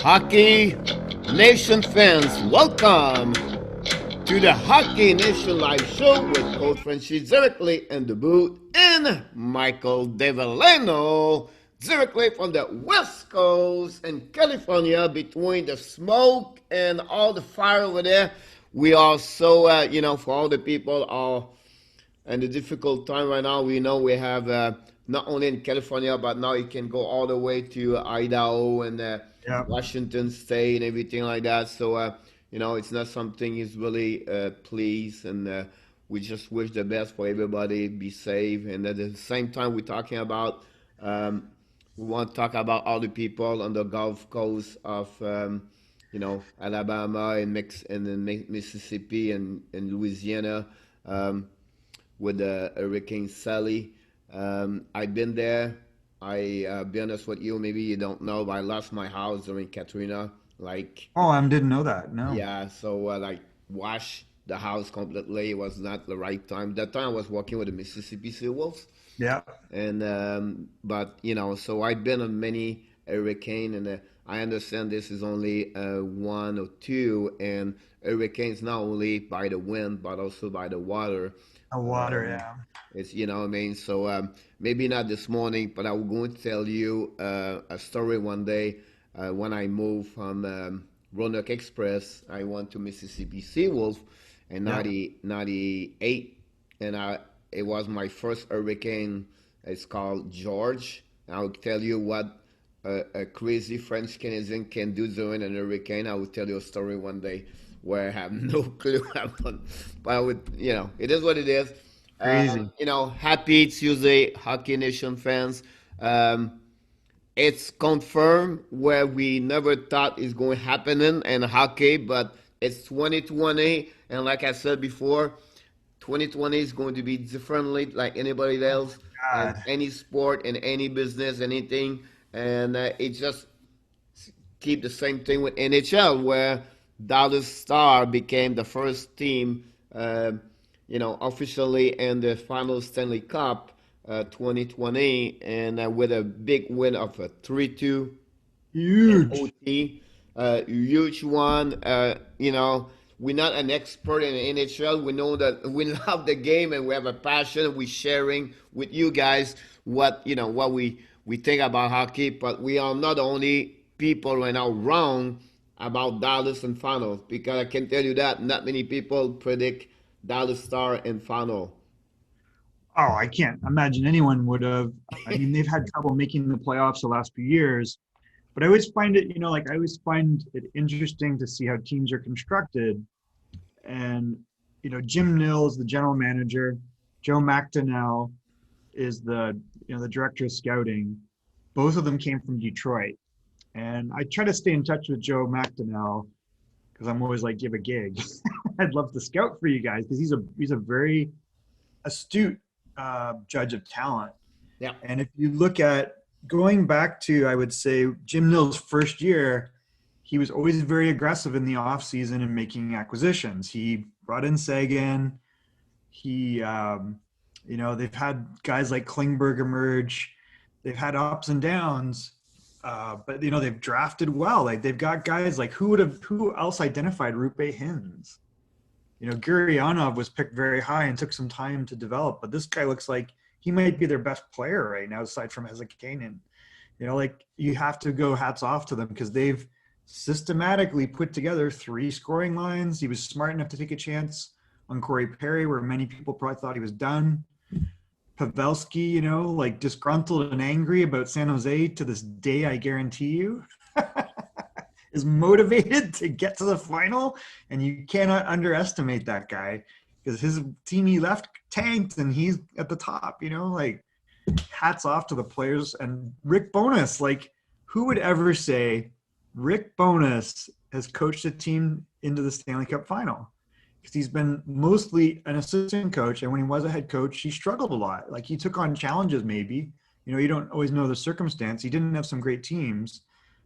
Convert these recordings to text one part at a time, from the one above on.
Hockey Nation fans, welcome to the Hockey Nation Live Show with Coach Frenchy directly in the booth and Michael Devellano directly from the West Coast in California between the smoke and all the fire over there. We are so, for all the people are in the difficult time right now, we know we have not only in California, but now it can go all the way to Idaho and Yeah, Washington State and everything like that. So, it's not something he's really pleased, and we just wish the best for everybody, be safe. And at the same time, we're talking about, we want to talk about all the people on the Gulf Coast of, Alabama and Mississippi and Louisiana. Um, with Hurricane Sally. I've been there. Be honest with you, maybe you don't know, but I lost my house during Katrina. Like, oh, I didn't know that. No. yeah, so wash the house completely. It was not the right time. That time I was working with the Mississippi Seawolves, Yeah. and but so I've been on many hurricane, and I understand this is only one or two, and hurricanes not only by the wind but also by the water. A water, Um, yeah. it's what I mean. So maybe not this morning, but I'm going to tell you a story one day when I moved from Roanoke Express. I went to Mississippi Seawolf in Yeah. 98, and it was my first hurricane. It's called George. I'll tell you what a crazy French Canadian can do during an hurricane. I will tell you a story one day where I have no clue about, but I would, it is what it is. Crazy. Happy Tuesday, Hockey Nation fans. Um, it's confirmed where we never thought is going to happen in hockey, but it's 2020, and like I said before, 2020 is going to be differently like anybody Oh else my and God. any sport and any business, anything, and it just keep the same thing with NHL, where Dallas Star became the first team, officially in the Final Stanley Cup 2020, and with a big win of a 3-2 in Huge. OT, huge one. We're not an expert in the NHL. We know that we love the game and we have a passion. We're sharing with you guys what we think about hockey, but we are not the only people right now wrong about Dallas and final, because I can tell you that not many people predict Dallas Star in final. Oh, I can't imagine anyone would have. I mean, they've had trouble making the playoffs the last few years, but I always find it, I always find it interesting to see how teams are constructed. And, Jim Nill is the general manager. Joe McDonnell is the director of scouting. Both of them came from Detroit. And I try to stay in touch with Joe McDonnell because I'm always like, give a gig. I'd love to scout for you guys because he's a very astute judge of talent. Yeah. And if you look at going back to, I would say Jim Nill's first year, he was always very aggressive in the off season and making acquisitions. He brought in Sagan. He, they've had guys like Klingberg emerge. They've had ups and downs, but they've drafted well. Like they've got guys like who else identified Rupe Hins? Gurianov was picked very high and took some time to develop, but this guy looks like he might be their best player right now, aside from Ezekainen. You have to go hats off to them because they've systematically put together 3 scoring lines. He was smart enough to take a chance on Corey Perry, where many people probably thought he was done. Pavelski, disgruntled and angry about San Jose to this day, I guarantee you, is motivated to get to the final. And you cannot underestimate that guy because his team he left tanked and he's at the top, hats off to the players. And Rick Bowness, who would ever say Rick Bowness has coached a team into the Stanley Cup final? Because he's been mostly an assistant coach, and when he was a head coach, he struggled a lot. Like he took on challenges, maybe. You don't always know the circumstance. He didn't have some great teams,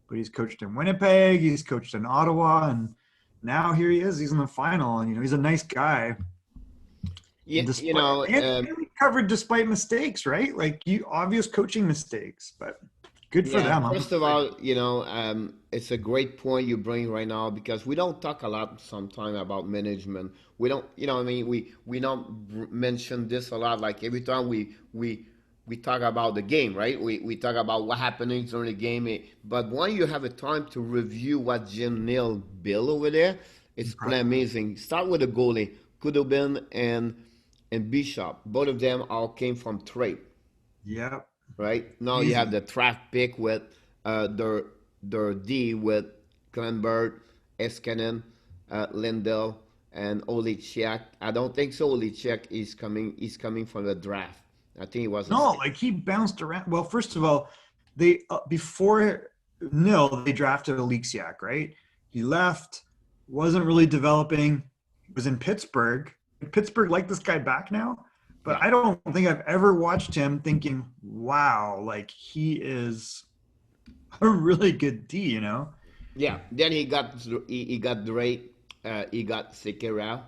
but he's coached in Winnipeg, he's coached in Ottawa, and now here he is. He's in the final, and he's a nice guy. You, you Despite know, and um, he covered despite mistakes, right? Like you obvious coaching mistakes, but Good for Yeah, them. I'm first of excited. all, it's a great point you bring right now because we don't talk a lot sometimes about management. We don't, I mean, we don't mention this a lot. Like every time we talk about the game, right? We talk about what happening during the game. But when you have a time to review what Jim Nill built over there, it's pretty Impressive. amazing. Start with the goalie, Kudobin and Bishop. Both of them all came from trade, Yep. right? Now you have Amazing. the draft pick with their D with Klenberg, Eskinen, Lindell, and Olichek. I don't think so. Olichek is coming. Is coming from the draft. I think it was a No, like he bounced around. Well, first of all, they before Nil, they drafted Alexiak, right? He left, wasn't really developing. He was in Pittsburgh. Pittsburgh like this guy back now, but yeah I don't think I've ever watched him thinking, "Wow, like he is a really good D." yeah. Then he got Drake. He got Sekera,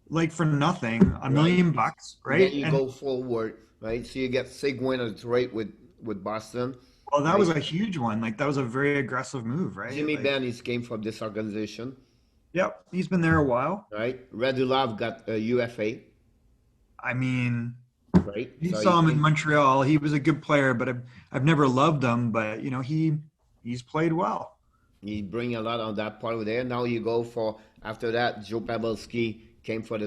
Like for nothing, a right? million bucks, Then right? you And go forward, right? So you get Seguin on trade with Boston, well, that was right? a huge one. Like that was a very aggressive move, right? Jimmy Like, Benn is came from this organization, yep, he's been there a while. right? Radulov got a UFA, I mean, right? you So he saw him in came. Montreal. He was a good player, but I've never loved him. But he's played well. He bring a lot on that part of there. Now you go for after that. Joe Pavelski came for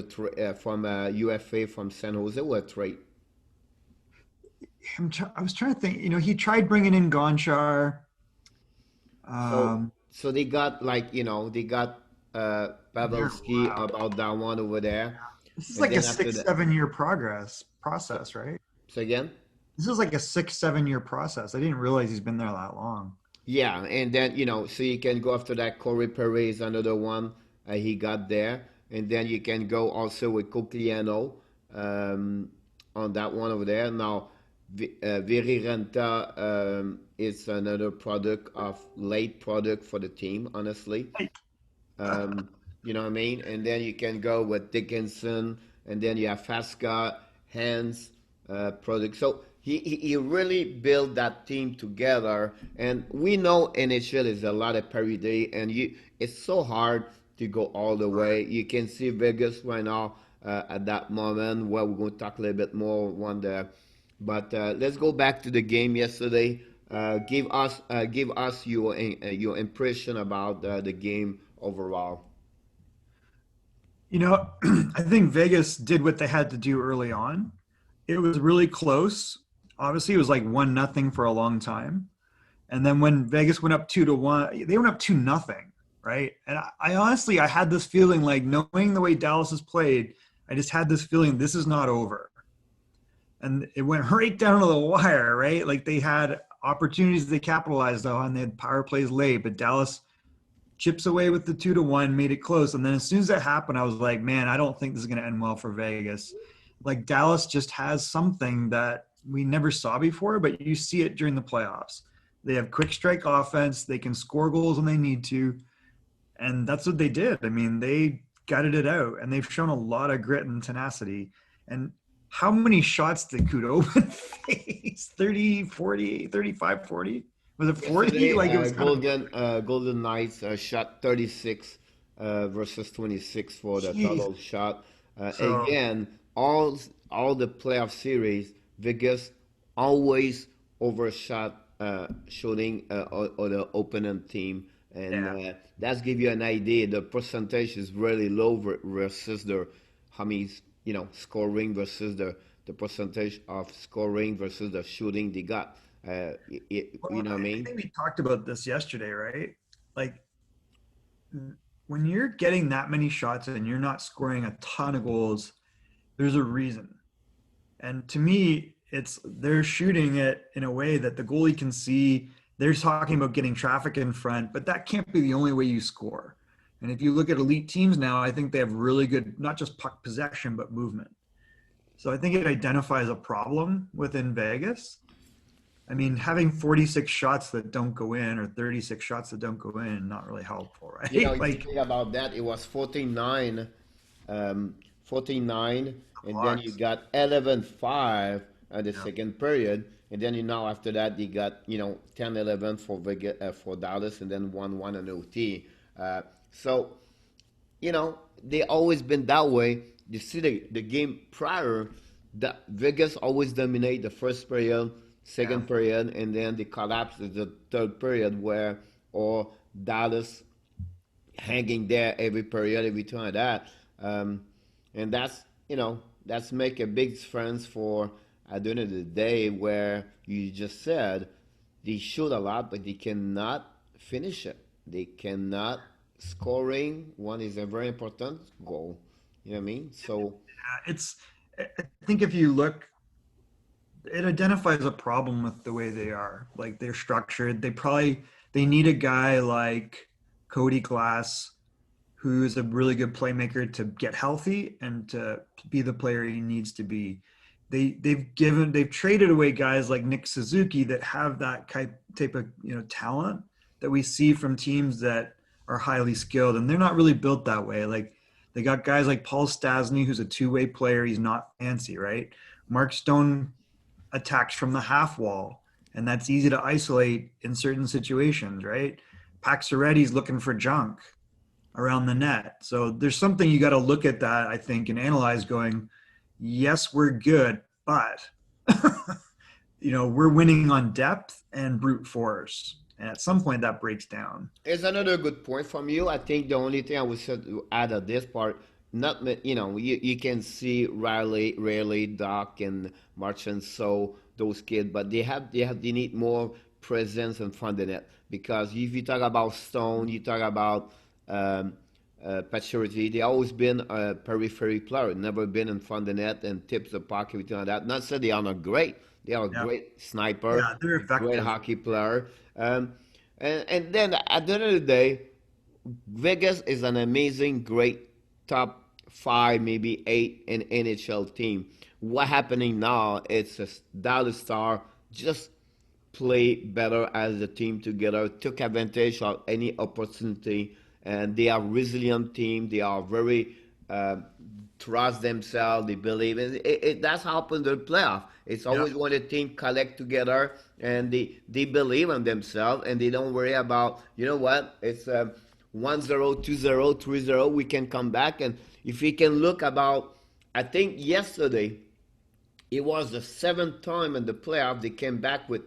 from UFA from San Jose with trade. I was trying to think. He tried bringing in Gonchar. So Um, so they got like they got there a Pavelski while. about that one over there, This is and like a then after six, that, 7 year so, process, right? so again, This is like a 6, 7 year process. I didn't realize he's been there that long. yeah, and then so you can go after that. Corey Perez, another one he got there, and then you can go also with Cogliano on that one over there. Now, Viri Renta is another product of late product for the team, honestly. Um, you know what I mean? And then you can go with Dickinson, and then you have Fasca, Hans, product. So he really built that team together. And we know NHL is a lot of parity, and it's so hard to go all the way. You can see Vegas right now at that moment. Well, we're going to talk a little bit more one day. But let's go back to the game yesterday. Give us your impression about the game overall. I think Vegas did what they had to do early on. It was really close. Obviously, it was like 1-0 for a long time. And then when Vegas went up 2-1, they went up 2-0, right? And I honestly, I had this feeling like knowing the way Dallas has played, I just had this feeling this is not over. And it went right down to the wire, right? Like they had opportunities they capitalized on. They had power plays late, but Dallas chips away with the 2-1, made it close. And then as soon as that happened, I was like, man, I don't think this is going to end well for Vegas. Like Dallas just has something that we never saw before, but you see it during the playoffs. They have quick strike offense. They can score goals when they need to. And that's what they did. I mean, they gutted it out and they've shown a lot of grit and tenacity. And how many shots did Kudo face? 30, 40, 35, 40? Was it 40? Yesterday, Like it was kind of Golden Knights shot 36 versus 26 for the jeez. total shot. So Again, all the playoff series, Vegas always overshot shooting or the opponent team, and yeah. that's give you an idea. The percentage is really low versus the how many scoring versus the percentage of scoring versus the shooting they got. You Well, know what I I mean? think we talked about this yesterday, right? Like when you're getting that many shots and you're not scoring a ton of goals, there's a reason. And to me, it's they're shooting it in a way that the goalie can see. They're talking about getting traffic in front, but that can't be the only way you score. And if you look at elite teams now, I think they have really good, not just puck possession, but movement. So I think it identifies a problem within Vegas. I mean, having 46 shots that don't go in or 36 shots that don't go in, not really helpful, right? If you Like think about that, it was 49, um, 49, a and then lot. you got 11-5 the Yeah. second period. And then, after that, they got, 10-11 for for Dallas, and then 1-1 on OT. So, they always been that way. You see the game prior, that Vegas always dominate the first period, Yeah. second period, and then they collapse in the third period where or Dallas hanging there every period, every time like that. Um, and that's make a big difference for at the end of the day where you just said they shoot a lot, but they cannot finish it. They cannot scoring. One is a very important goal. You know what I mean? So It's, I think if you look, it identifies a problem with the way they are. Like they're structured. They need a guy like Cody Glass, who's a really good playmaker to get healthy and to be the player he needs to be. They've traded away guys like Nick Suzuki that have that type of talent that we see from teams that are highly skilled, and they're not really built that way. Like they got guys like Paul Stasny, who's a two-way player. He's not fancy, right? Mark Stone attacks from the half wall, and that's easy to isolate in certain situations, right? Paxaretti's looking for junk around the net. So there's something you got to look at that, I think, and analyze going, yes, we're good, but we're winning on depth and brute force. And at some point that breaks down. it's another good point from you. I think the only thing I would say to add at this part, not you can see Riley, Doc, and Marchand, so those kids, but they need more presence in front of the net because if you talk about Stone, you talk about Pacioretty, they always been a periphery player, never been in front of the net and tips the puck, everything like that. Not said they are not great. They are a Yeah. great sniper, Yeah, they're great effective. hockey player. And then at the end of the day, Vegas is an amazing, great top five, maybe eight in NHL team. What happening now? It's a Dallas Star just play better as a team together, took advantage of any opportunity, and they are resilient team. They are very trust themselves. They believe that's how happens in the playoff. It's Yeah. always when the team collect together and they believe in themselves and they don't worry about what it's 1-0, 2-0, 3-0. We can come back and if we can look about, I think yesterday it was the seventh time in the playoff they came back with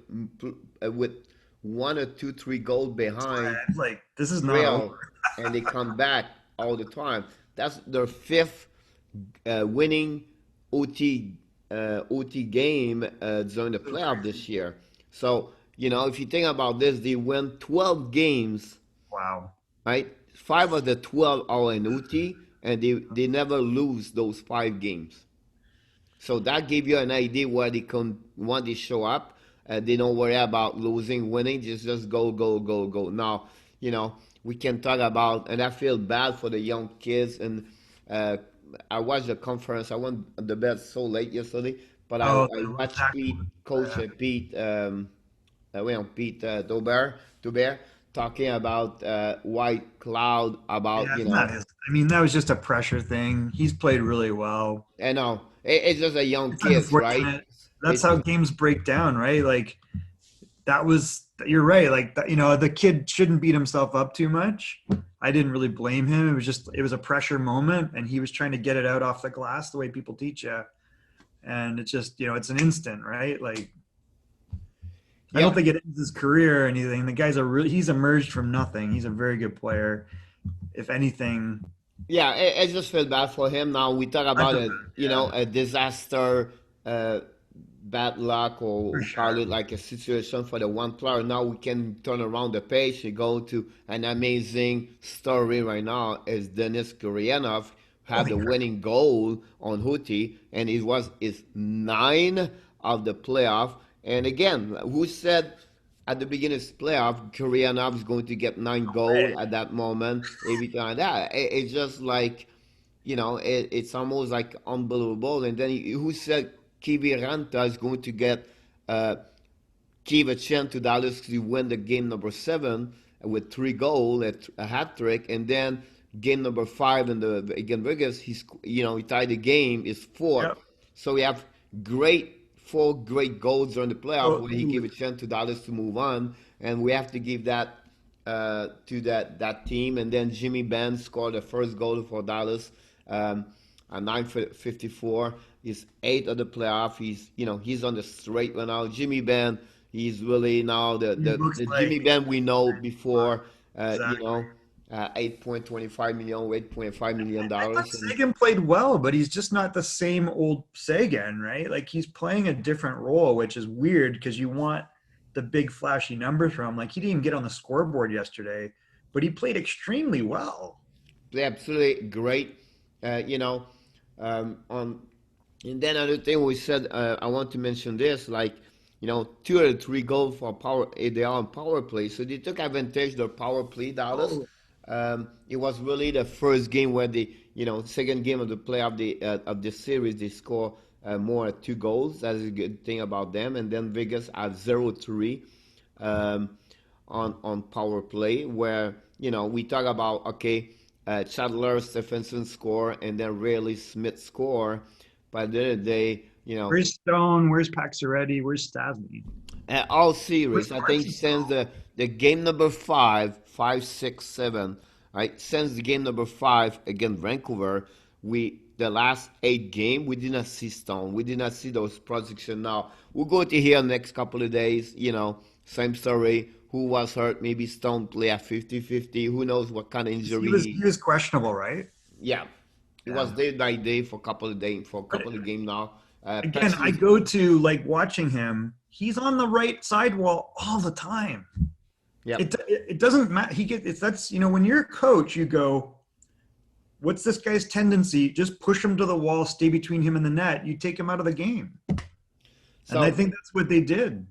one or two, three goals behind It's like, this is not over. Real, and they come back all the time. That's their fifth winning OT OT game during the So playoff crazy. this year. So if you think about this, they win 12 games, Wow. right? Five of the 12 are in OT, and they never lose those 5 games. So that give you an idea where they can when they show up. They don't worry about losing, winning. Just go, go, go, go. Now, we can talk about, and I feel bad for the young kids. And uh, I watched the conference. I went to bed so late yesterday, but Oh, I the watched attack. Coach Pete, Toubert talking about White Cloud about Yeah, it's not his. I mean, that was just a pressure thing. He's played really well. I know it's just a young It's kids, right? unfortunate. That's It's how just games break down, right? Like that was, you're right. Like that, the kid shouldn't beat himself up too much. I didn't really blame him. It was a pressure moment and he was trying to get it out off the glass the way people teach you. And it's just, it's an instant, right? Like I don't yeah. think it ends his career or anything. The guy's he's emerged from nothing. He's a very good player. If anything, Yeah, I just feel bad for him. Now we talk I about feel a bad. Yeah, a disaster, uh, bad luck, for or call sure. it like a situation for the one player. Now we can turn around the page and go to an amazing story right now. Is Denis Gurianov Oh had the yeah. winning goal on Houthi, and it was his nine of the playoff. And again, who said at the beginning of the playoff, Koreanov is going to get 9 goals at that moment, everything like that. It's just like, it's almost like unbelievable. And then who said Kiviranta is going to get uh, give a chance to Dallas to win the game number 7 with 3 goals, a hat trick, and then game number 5 in the against Vegas, he tied the game is 4. Yep. So we have great four great goals during the playoff Oh, where he gave a chance to Dallas to move on, and we have to give that to that team. And then Jimmy Benn scored the first goal for Dallas at 9:54. He's eighth of the playoff. He's on the straight right now. Jimmy Benn, he's really now the he the, looks the like Jimmy Benn we know before. exactly. 8.25 million, $8.5 million I thought dollars, and Sagan played well, but he's just not the same old Sagan, right? Like he's playing a different role, which is weird because you want the big flashy numbers from him. Like he didn't even get on the scoreboard yesterday, but he played extremely well. play absolutely great. You know, on and then another thing we said, I want to mention this, like, two or three goals for power, they are on power play. So they took advantage of their power play, Dallas. Oh, It was really the first game where second game of the play of the series, they score more at two goals. That is a good thing about them. And then Vegas at 0-3 on power play, where, we talk about, okay, Chandler, Stephenson score, and then Rayleigh Smith score. By the end of the day, where's Stone? Where's Paxaretti? Where's Stasny? all Where's series, I think since Marchessault? the game number five, six, seven, right? Since the game number five against Vancouver, the last eight game we did not see Stone. We did not see those projection. Now we're going to hear next couple of days. Same story. Who was hurt? Maybe Stone play at 50-50. Who knows what kind of He injury was he was questionable, right? yeah. It Yeah. was day by day for a couple of But games now. again, I Petros, go to like watching him. He's on the right sidewall all the time. yep. It doesn't matter. He gets it's that's when you're a coach, you go, what's this guy's tendency? Just push him to the wall, stay between him and the net. You take him out of the game, and I So think that's what they did.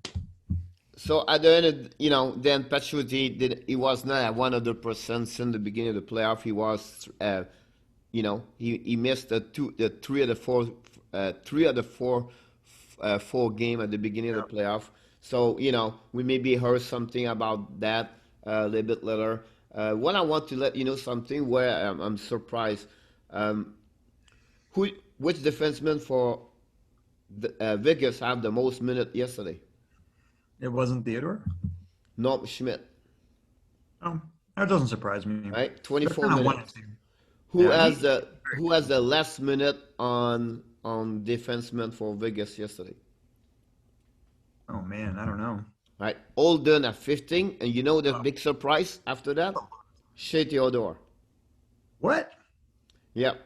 So at the end, then Pachuti he was not at 100% since the beginning of the playoff. He was, he missed the three of the four game at the beginning of Yeah. the playoff. So we maybe heard something about that a little bit later. What I want to let you know something where I'm surprised. Um, which defenseman for Vegas have the most minute yesterday? It wasn't Theodore. Norm Schmidt. Oh, that doesn't surprise me. Right? But I 24 kind of wanted minutes. to. Who Yeah, has he's the very who has the last minute on defenseman for Vegas yesterday? good. Oh man, I don't know. Right? All done at 15, and you know the big surprise after that? Shea Theodore. What? Yep.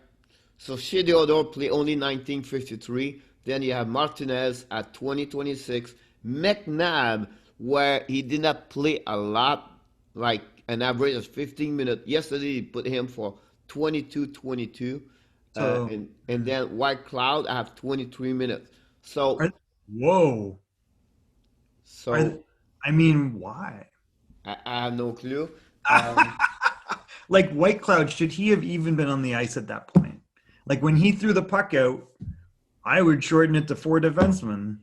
So Shea Theodore play only 1953. Then you have Martinez at 2026. McNabb, where he did not play a lot, like an average of 15 minutes. Yesterday he put him for 22-22. So And then White Cloud I have 23 minutes. So are whoa. Are so I mean, why? I have no clue. Um, Like White Cloud, should he have even been on the ice at that point? Like when he threw the puck out, I would shorten it to four defensemen.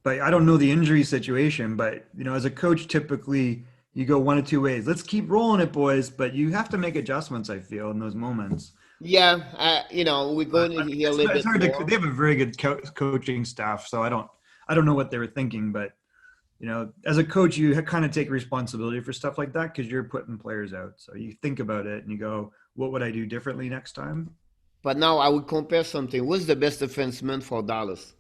But I don't know the injury situation. But as a coach, typically you go one of two ways. Let's keep rolling it, boys. But you have to make adjustments. I feel in those moments. yeah, we're going to hear a little It's bit hard to. more. They have a very good coaching staff, so I don't know what they were thinking. But as a coach, you kind of take responsibility for stuff like that because you're putting players out. So you think about it and you go, what would I do differently next time? But now I would compare something. Who's the best defenseman for Dallas?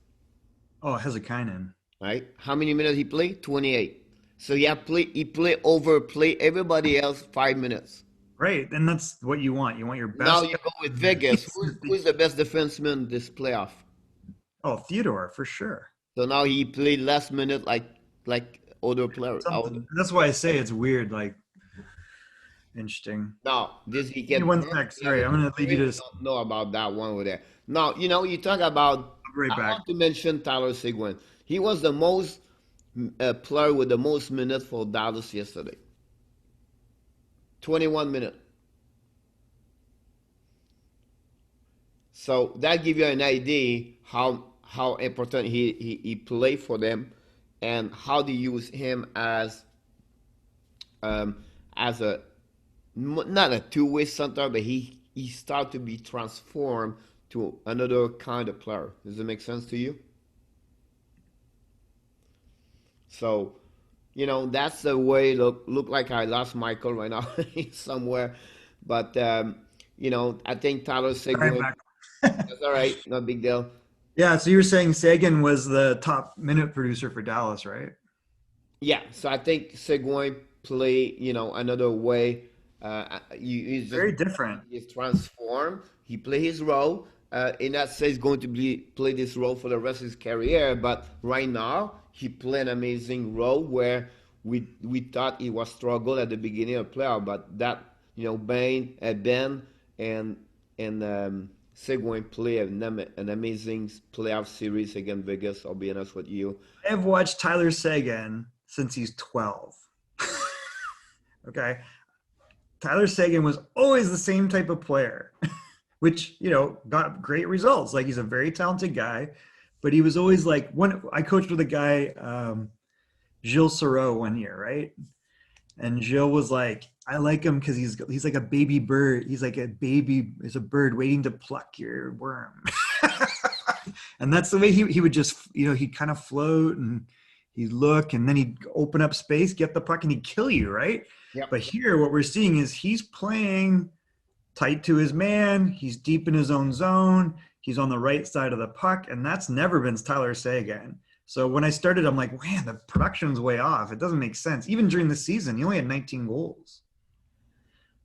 Oh, Hezekiah. Right? How many minutes he played? 28. So he play overplay everybody else 5 minutes. Right. And that's what you want. You want your Now best you guy go with in the Vegas. ice. Who's the best defenseman this playoff? Oh, Theodore, for sure. So now he played last minute like other player. Something. That's why I say it's weird. Like, interesting. Now this he Give me get one hurt. sec. He has Sorry. an I'm going to leave you injury. to We this. don't know about that one over there. Now you talk about. I'll be right I back. want to mention Tyler Seguin. He was the most player with the most minutes for Dallas yesterday. 21 minutes. So that gives you an idea how important he played for them, and how they use him um, as a not a two-way center, but he started to be transformed to another kind of player. Does it make sense to you? So, that's the way. Look like I lost Michael right now somewhere, but I think Tyler Sorry, Seguin. back. That's all right, no big deal. Yeah, so you were saying Sagan was the top minute producer for Dallas, right? Yeah, so I think Seguin play, another way. He's just Very different. he's transformed. He play his role. In that sense, he's going to be play this role for the rest of his career. But right now, he played an amazing role where we thought he was struggle at the beginning of playoff, but that Ben and Seguin play an amazing playoff series against Vegas. I'll be honest with you. I have watched Tyler Sagan since he's 12. Okay. Tyler Sagan was always the same type of player, which, got great results. Like he's a very talented guy, but he was always like I coached with a guy, Gilles Soreau one year, right? And Gilles was like, I like him because he's like a baby bird. He's like a baby, is a bird waiting to pluck your worm. And that's the way he would just, he'd kind of float and he'd look and then he'd open up space, get the puck, and he'd kill you, right? Yep. But here, what we're seeing is he's playing tight to his man. He's deep in his own zone. He's on the right side of the puck, and that's never been Tyler Seguin. So when I started, I'm like, man, the production's way off. It doesn't make sense. Even during the season, he only had 19 goals.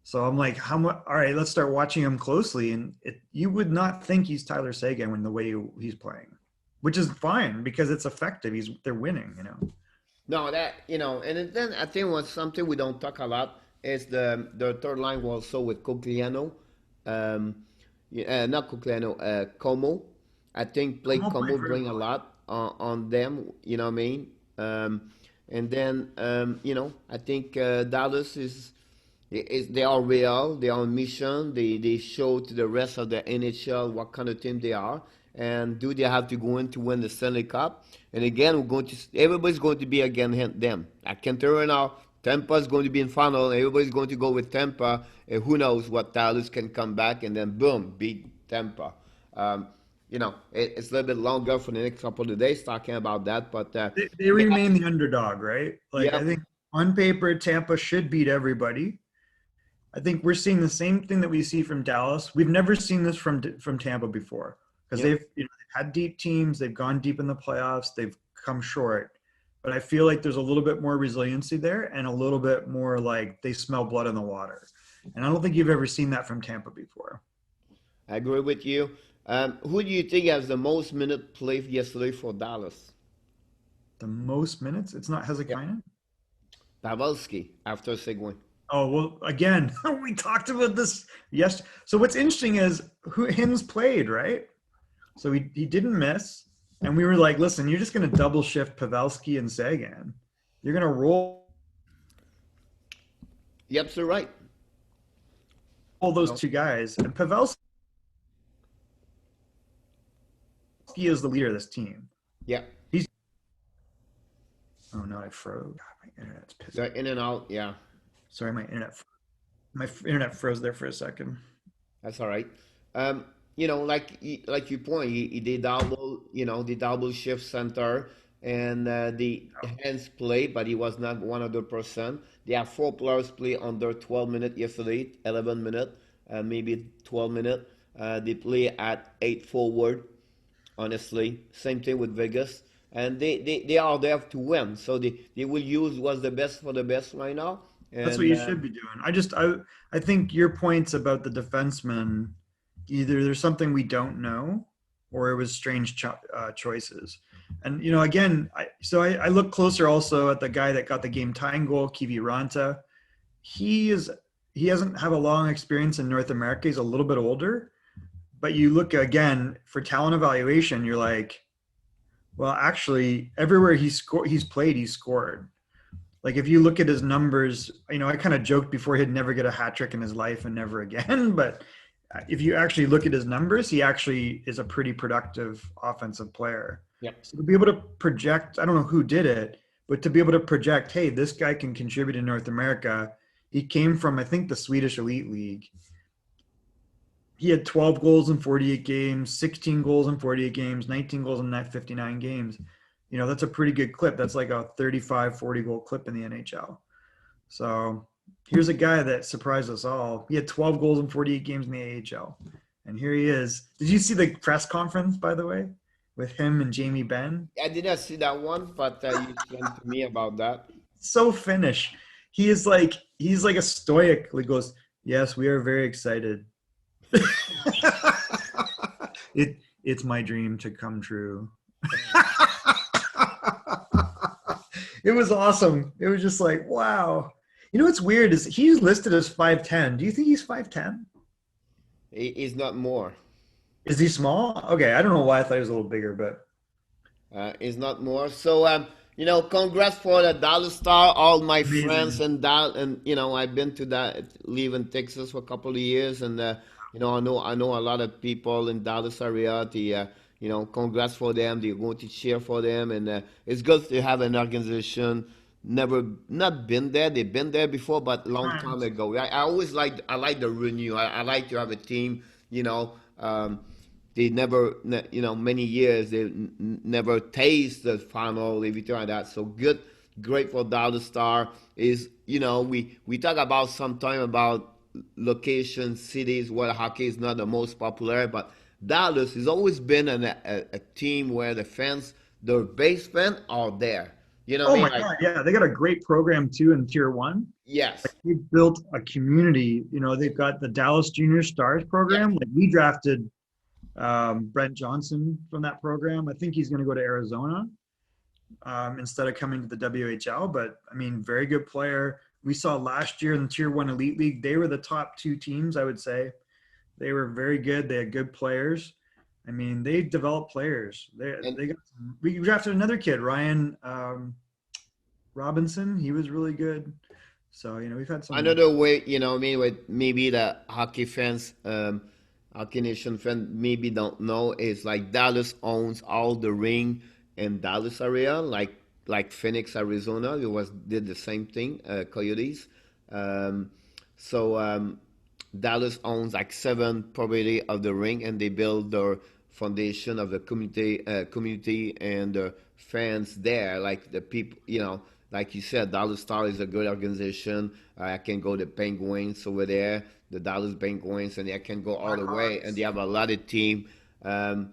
So I'm like, how much? All right, let's start watching him closely. And you would not think he's Tyler Seguin when the way he's playing, which is fine because it's effective. They're winning, No, and then I think was something we don't talk a lot is the third line was also with Cogliano, not Cogliano, Como. I think play Como bring a lot on them. You know what I mean? And then I think Dallas is they are real. They are on mission. They show to the rest of the NHL what kind of team they are, and do they have to go in to win the Stanley Cup? And again, everybody's going to be against them. I can tell you right now, Tampa's going to be in final. Everybody's going to go with Tampa, and who knows what Dallas can come back and then boom, beat Tampa. It's a little bit longer for the next couple of days talking about that, but they remain the underdog, right? Like yeah, I think on paper, Tampa should beat everybody. I think we're seeing the same thing that we see from Dallas. We've never seen this from Tampa before because yep. they've had deep teams. They've gone deep in the playoffs. They've come short. But I feel like there's a little bit more resiliency there and a little bit more like they smell blood in the water. And I don't think you've ever seen that from Tampa before. I agree with you. Who do you think has the most minute played yesterday for Dallas? The most minutes? It's not Yep. Hezekiah? Pavelski after Seguin. Oh, well, again, we talked about this yesterday. So what's interesting is who Hims played, right? So he didn't miss. And we were like, listen, you're just going to double shift Pavelski and Sagan. You're going to roll Yep, so right. those two guys. And Pavelski is the leader of this team. Yeah. Oh, no, I froze. God, my internet's pissing. They're in and out. Yeah, Sorry, my internet froze there for a second. that's all right. Like you point, he did double, the double shift center and the hands play, but he was not 100%. They have four players play under 12 minutes yesterday, 11 minutes, maybe 12 minutes. They play at 8 forward, honestly. Same thing with Vegas. And they are there to win. So they will use what's the best for the best right now. That's what And you should be doing. I think your points about the defenseman, either there's something we don't know, or it was strange choices. And again, I look closer also at the guy that got the game tying goal, Kivi Ranta. He doesn't have a long experience in North America. He's a little bit older, but you look again for talent evaluation. You're like, well, actually, everywhere he's played, he's scored. Like if you look at his numbers, I kind of joked before he'd never get a hat trick in his life and never again. But if you actually look at his numbers, he actually is a pretty productive offensive player. Yep. So to be able to project, I don't know who did it, but to be able to project, hey, this guy can contribute in North America. He came from, I think, the Swedish Elite League. He had 12 goals in 48 games, 16 goals in 48 games, 19 goals in 59 games. that's a pretty good clip. That's like a 35, 40 goal clip in the NHL. So here's a guy that surprised us all. He had 12 goals in 48 games in the AHL. And here he is. Did you see the press conference, by the way, with him and Jamie Benn? I did not see that one, but you explained to me about that. So Finnish. He's like a stoic. He goes, "Yes, we are very excited. It's my dream to come true." It was awesome. It was just like, wow. What's weird is he's listed as 5'10". Do you think he's 5'10"? He's not more. Is he small? Okay, I don't know why I thought he was a little bigger, but He's not more. So, congrats for the Dallas Star. All my friends amazing. and that, and I've been to that, live in Texas for a couple of years, and I know a lot of people in Dallas area. Congrats for them. They're going to cheer for them, and it's good to have an organization. Never not been there. They've been there before, but long time Times. ago. I like the renew. I like to have a team. They never, many years they never taste the final, everything like that. So good, great for Dallas Star is, we talk about sometime about location, cities where hockey is not the most popular, but Dallas has always been a team where the fans, the base fans are there. You know what Oh I mean? my Like, God, yeah, they got a great program too in Tier 1. yes, They built a community. They've got the Dallas Junior Stars yes. program. Like we drafted Brent Johnson from that program. I think he's going to go to Arizona instead of coming to the WHL. But I mean, very good player. We saw last year in the Tier 1 Elite League, they were the top two teams, I would say. They were very good. They had good players. I mean, they developed players. And We drafted another kid, Ryan Robinson. He was really good. So we've had some. another way, what I mean, with maybe the hockey fans, Hockey Nation fans maybe don't know is like Dallas owns all the ring in Dallas area, like Phoenix, Arizona. It was did the same thing, Coyotes. Um, so Dallas owns like seven property of the ring, and they build their foundation of the community and the fans there, like the people, like you said, Dallas Star is a good organization. I can go to Penguins over there, the Dallas Penguins, and I can go all the way. And they have a lot of team. Um,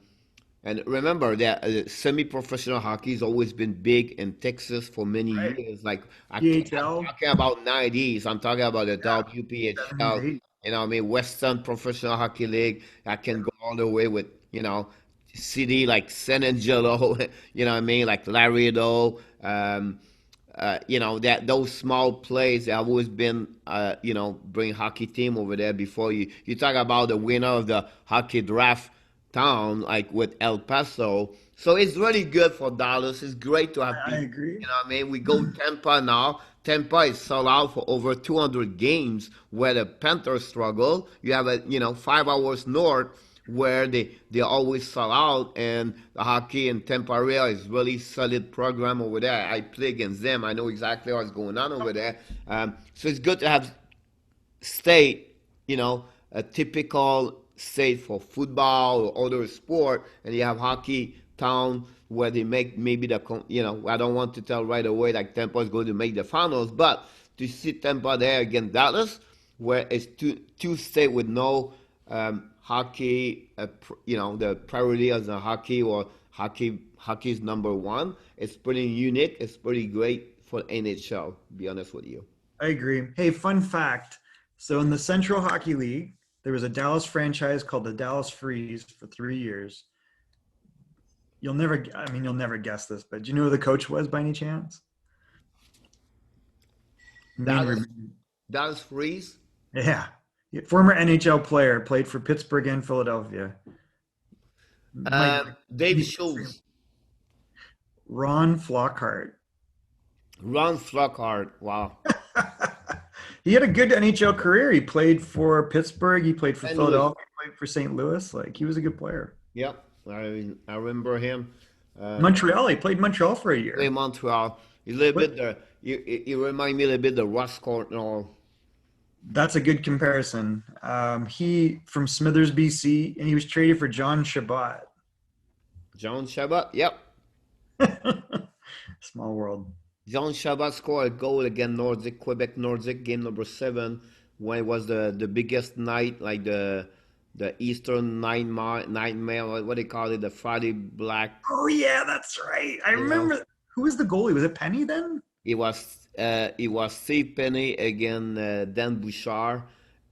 and remember that semi-professional hockey has always been big in Texas for many Right. years. Like I'm DHL, talking about 90s. I'm talking about the yeah, WPHL. 70s, 80s. What I mean, Western Professional Hockey League. I can go all the way with city like San Angelo. What I mean, like Laredo. That those small plays have always been, bring hockey team over there. Before you talk about the winner of the hockey draft town, like with El Paso. So it's really good for Dallas. It's great to have I people. agree. What I mean, we go Tampa now. Tampa is sold out for over 200 games, where the Panthers struggle. You have 5 hours north where they always sell out, and the hockey in Tampa area is really solid program over there. I play against them. I know exactly what's going on over there. So it's good to have state, a typical state for football or other sport, and you have hockey town where they make maybe I don't want to tell right away like Tampa is going to make the finals, but to see Tampa there against Dallas, where it's two state with no hockey, the priority as a hockey or hockey's number one. It's pretty unique. It's pretty great for NHL. To be honest with you. I agree. Hey, fun fact. So in the Central Hockey League, there was a Dallas franchise called the Dallas Freeze for 3 years. You'll never guess this, but do you know who the coach was by any chance? Name Dallas remains. Dallas Freeze. Yeah. Former NHL player, played for Pittsburgh and Philadelphia. Might Dave be Schultz. Ron Flockhart. Ron Flockhart. Wow. He had a good NHL career. He played for Pittsburgh. He played for St. Louis. Philadelphia. He played for St. Louis. Like he was a good player. Yep. I remember him. Montreal. He played Montreal for a Play year. Montreal. He's a little What? bit you remind me a little bit of Russ Courtnall. That's a good comparison. He from Smithers, BC, and he was traded for John Shabbat. John Shabbat. Yep. Small world. John Shabbat scored a goal against Nordic, Quebec Nordic, game number 7, when it was the biggest night, like the Eastern nightmare, what they call it, the Friday Black. Oh yeah, that's right. I You know, remember. Who was the goalie? Was it Penny then? it was Steve Penny against Dan Bouchard,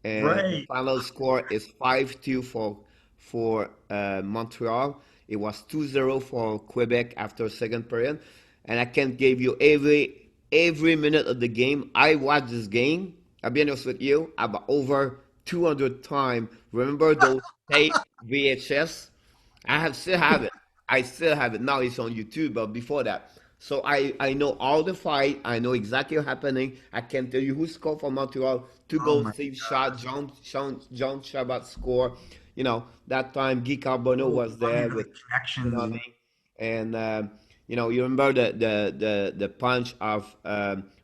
and the Right. final score is 5-2 for Montreal. It was 2-0 for Quebec after second period, and I can give you every minute of the game. I watched this game. I'll be honest with you, about over 200 times. Remember those tape VHS? Still have it. I still have it. Now it's on YouTube, but before that. So I know all the fight. I know exactly what's happening. I can tell you who scored for Montreal. Two Oh goals, my Steve shot, John Shabbat score. That time Guy Carbonneau so was funny, there the with connections. Konami. And you remember the punch of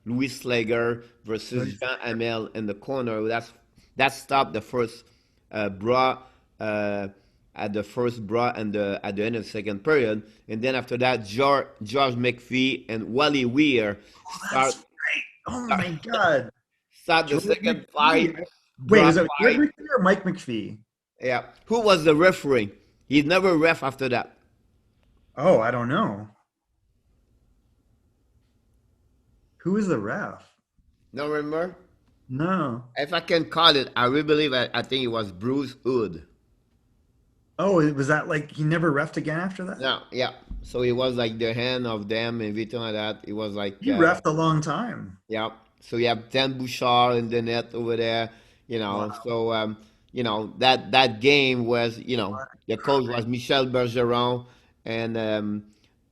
Louis Slager versus Jean Hamel in the corner. That stopped the first bra at the first bra and at the end of the second period. And then after that, George McPhee and Wally Weir Oh, start that's right. Oh start, my God. start the George second McPhee. fight, Wait, bra was it George fight. McPhee or Mike McPhee? Yeah, who was the referee? He never ref after that. Oh, I don't know. Who was the ref? No, remember? No. If I can call it, I really believe I think it was Bruce Hood. Oh, was that like he never refed again after that? Yeah, yeah. So it was like the hand of them and everything like that. It was like, He refed a long time. yeah. So you have Dan Bouchard in the net over there, Wow. So, that game was, What? the coach was Michel Bergeron, and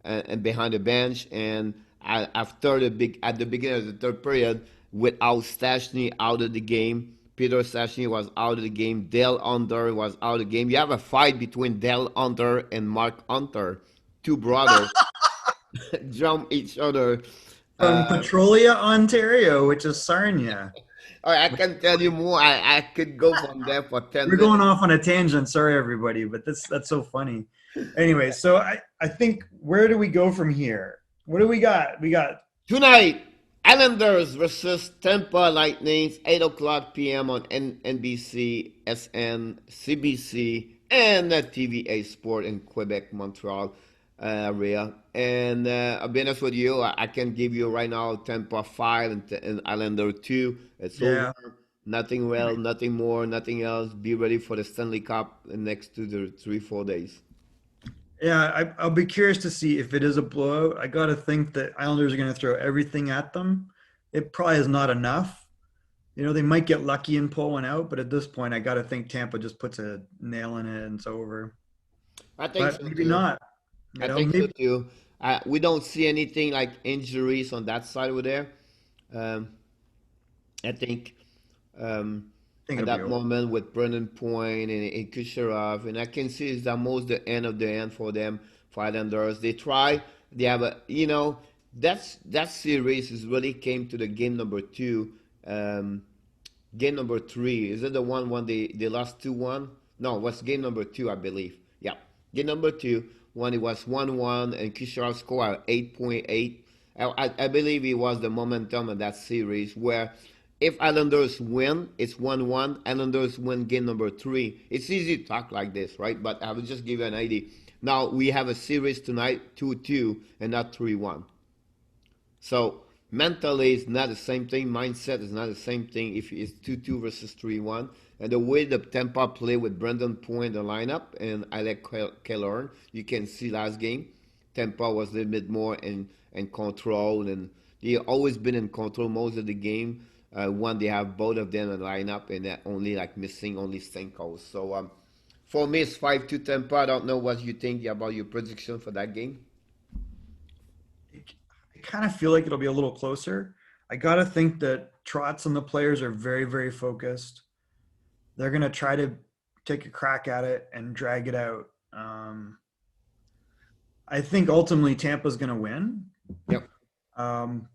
and behind the bench, and at the beginning of the third period, without Stachny out of the game, Peter Stachny was out of the game, Dale Hunter was out of the game. You have a fight between Dale Hunter and Mark Hunter, two brothers, jump each other. From Uh, Petrolia, Ontario, which is Sarnia. All right, I can tell you more. I could go from there for 10 We're going minutes. off on a tangent. Sorry, everybody, but that's so funny. Anyway, so I think where do we go from here? What do we got? We got Tonight, Islanders versus Tampa Lightning, 8 o'clock p.m. on NBC, SN, CBC, and TVA Sport in Quebec, Montreal area. And I'll be honest with you, I can give you right now Tampa 5 and Islander 2. It's over. yeah. Nothing well, nothing more, nothing else. Be ready for the Stanley Cup in the next 2 to 3, 4 days. Yeah, I'll be curious to see if it is a blowout. I got to think that Islanders are going to throw everything at them. It probably is not enough. They might get lucky and pull one out, but at this point, I got to think Tampa just puts a nail in it and it's over. I think But so maybe too. not. I think so Maybe too. We don't see anything like injuries on that side over there. Um, I think I think at it'll be that over. moment with Brendan Point and Kucherov, and I can see it's almost the end of the end for them, for Islanders. They try, they have that series is really came to the game number 2. Game number 3, is it the one when they lost 2-1? No, it was game number 2, I believe. Yeah, game number 2 when it was 1-1 and Kucherov scored at 8.8. I believe it was the momentum of that series where if Islanders win, it's 1-1. Islanders win game number 3. It's easy to talk like this, right? But I will just give you an idea. Now we have a series tonight, 2-2, and not 3-1. So mentally, it's not the same thing. Mindset is not the same thing if it's 2-2 versus 3-1. And the way the Tampa play with Brendan Point in the lineup and Alec Killorn, you can see last game, Tampa was a little bit more in control, and they always been in control most of the game. When they have both of them in the lineup, and they're only like missing only Stamkos. So for me, it's 5-2 Tampa. I don't know what you think about your prediction for that game. I kind of feel like it'll be a little closer. I got to think that Trotz and the players are very, very focused. They're going to try to take a crack at it and drag it out. I think ultimately Tampa's going to win. Yep. Um,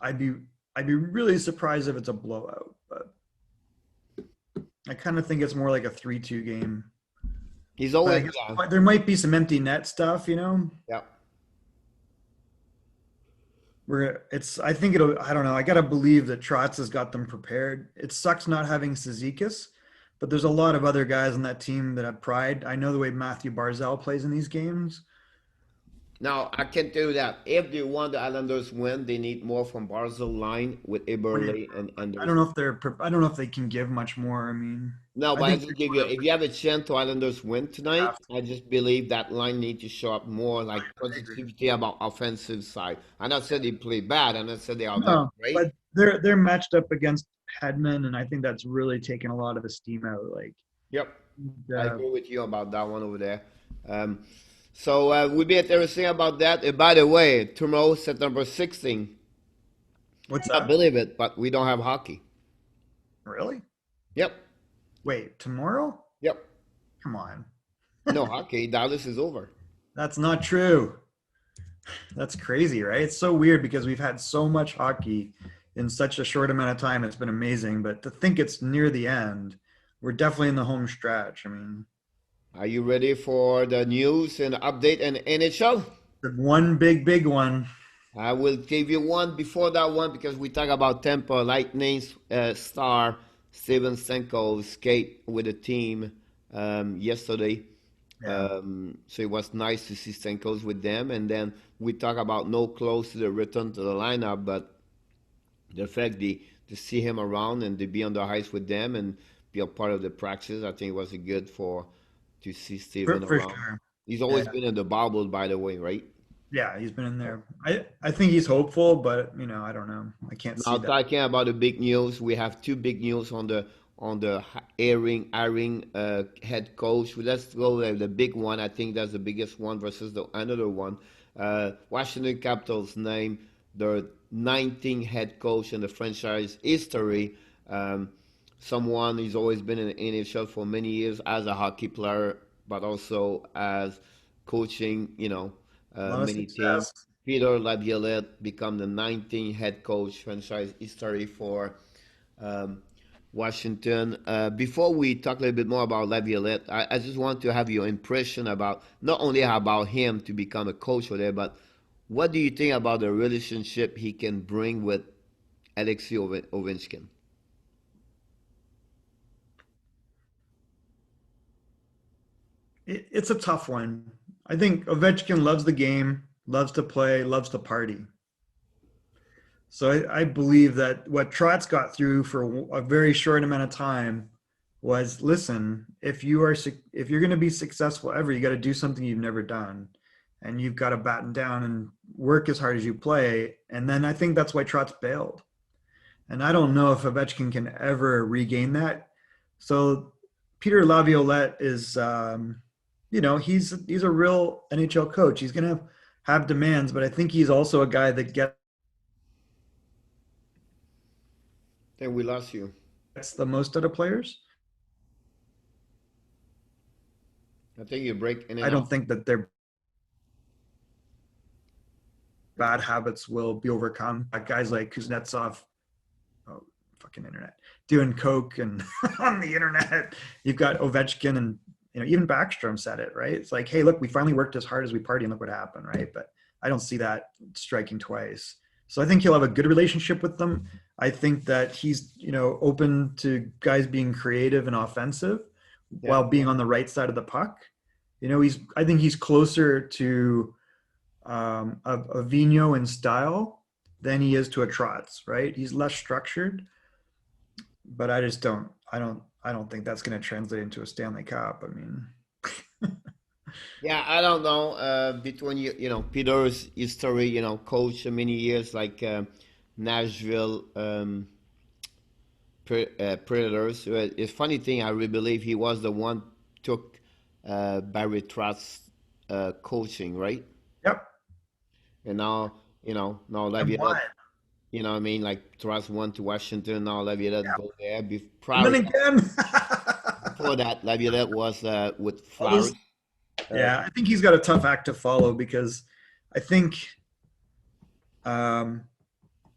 I'd be I'd be really surprised if it's a blowout, but I kind of think it's more like a 3-2 game. He's But I always guess yeah. there might be some empty net stuff. Yeah. I think I don't know. I got to believe that Trotz has got them prepared. It sucks not having Cizikas, but there's a lot of other guys on that team that have pride. I know the way Matthew Barzal plays in these games. Now, I can tell you that if they want the Islanders win, they need more from Barzil line with Eberle and I don't know Anderson. if I don't know if they can give much more. I mean, No, I but I think just give you, if you have a chance to Islanders win tonight, I just believe that line need to show up more like I agree. positivity about offensive side. I'm not saying they play bad, I'm not saying they are that No, great. but they're matched up against Hedman, and I think that's really taken a lot of the steam out. Like, Yep, I uh, agree with you about that one over there. Um, so we'll be interesting about that. By the way, tomorrow, September 16th, what's I that? believe it, but we don't have hockey. Really? Yep, Wait, tomorrow? yep. Come on, No hockey. Dallas is over. that's not true. That's crazy, right? It's so weird because we've had so much hockey in such a short amount of time. It's been amazing, but to think it's near the end, we're definitely in the home stretch. I mean, Are you ready for the news and update in NHL? the one big one. I will give you one before that one because we talk about Tampa Lightning's star Steven Stamkos skate with the team yesterday. Yeah. So it was nice to see Stamkos with them. And then we talk about no close to the return to the lineup, but the fact to see him around and to be on the ice with them and be a part of the practice, I think it was good for to see Steven For around. sure. He's Yeah. always been in the bubble, by the way, right? Yeah, he's been in there. I think he's hopeful, but I don't know. I can't Now see that. talking about the big news, we have two big news on the airing head coach. Let's go with the big one. I think that's the biggest one versus the another one. Washington Capitals name their 19th head coach in the franchise history. Someone who's always been in the NHL for many years as a hockey player, but also as coaching. A lot of Many teams. success. Peter Laviolette become the 19th head coach franchise history for um, Washington. Before we talk a little bit more about Laviolette, I just want to have your impression about not only about him to become a coach for there, but what do you think about the relationship he can bring with Alexei Ovechkin? It's a tough one. I think Ovechkin loves the game, loves to play, loves to party. So I believe that what Trotz got through for a very short amount of time was, listen, if you're going to be successful ever, you got to do something you've never done, and you've got to batten down and work as hard as you play. And then I think that's why Trotz bailed. And I don't know if Ovechkin can ever regain that. So Peter Laviolette is, he's a real NHL coach. He's going to have demands, but I think he's also a guy that gets Then we lost you. the most out of players. I think you break in I and don't out. think that their bad habits will be overcome. Guys like Kuznetsov, oh, fucking internet, doing coke and on the internet. You've got Ovechkin and even Backstrom said it, right? It's like, hey, look, we finally worked as hard as we party and look what happened, right? But I don't see that striking twice. So I think he'll have a good relationship with them. I think that he's, open to guys being creative and offensive Yeah. while being on the right side of the puck. I think he's closer to a Vino in style than he is to a Trotz, right? He's less structured, but I don't think that's going to translate into a Stanley Cup. I mean, Yeah, I don't know. Between Peter's history, coach many years like Nashville Predators. It's funny thing. I really believe he was the one took Barry Trotz coaching, right? yep. And now now And Laviolette. why? You know what I mean? Like Trotz went to Washington. Now Laviolette go there. And then Prior again, before that, Laviolette was with all Flowers. those, yeah, I think he's got a tough act to follow because I think um,